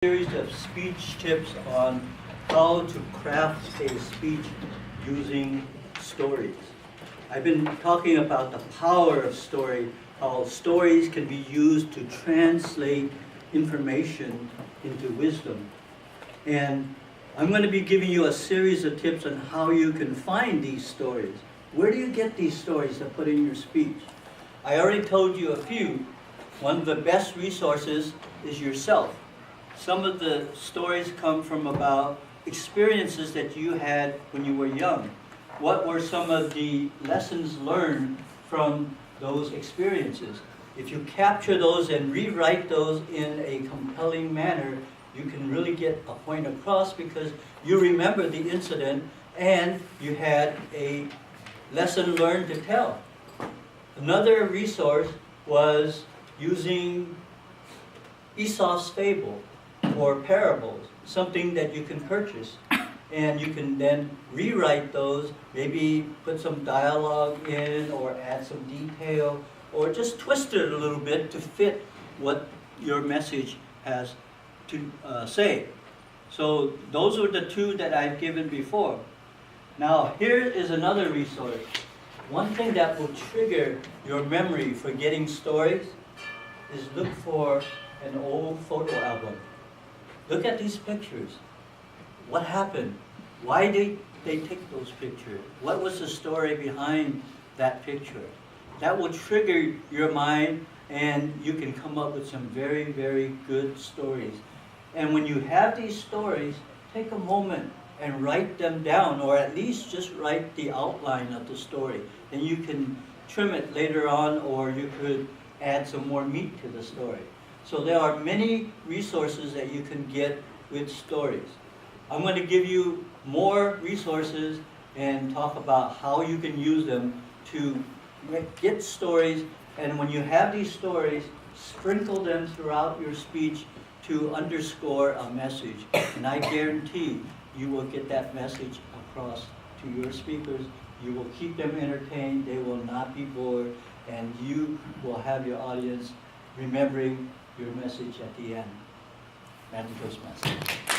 Series of speech tips on how to craft a speech using stories. I've been talking about the power of story, how stories can be used to translate information into wisdom. And I'm going to be giving you a series of tips on how you can find these stories. Where do you get these stories to put in your speech? I already told you a few. One of the best resources is yourself. Some of the stories come from about experiences that you had when you were young. What were some of the lessons learned from those experiences? If you capture those and rewrite those in a compelling manner, you can really get a point across because you remember the incident and you had a lesson learned to tell. Another resource was using Aesop's fable or parables, something that you can purchase. And you can then rewrite those, maybe put some dialogue in or add some detail, or just twist it a little bit to fit what your message has to say. So those are the two that I've given before. Now here is another resource. One thing that will trigger your memory for getting stories is look for an old photo album. Look at these pictures. What happened? Why did they take those pictures? What was the story behind that picture? That will trigger your mind and you can come up with some very, very good stories. And when you have these stories, take a moment and write them down, or at least just write the outline of the story. Then you can trim it later on, or you could add some more meat to the story. So there are many resources that you can get with stories. I'm going to give you more resources and talk about how you can use them to get stories. And when you have these stories, sprinkle them throughout your speech to underscore a message. And I guarantee you will get that message across to your speakers. You will keep them entertained, they will not be bored, and you will have your audience remembering your message at the end. Merry Christmas.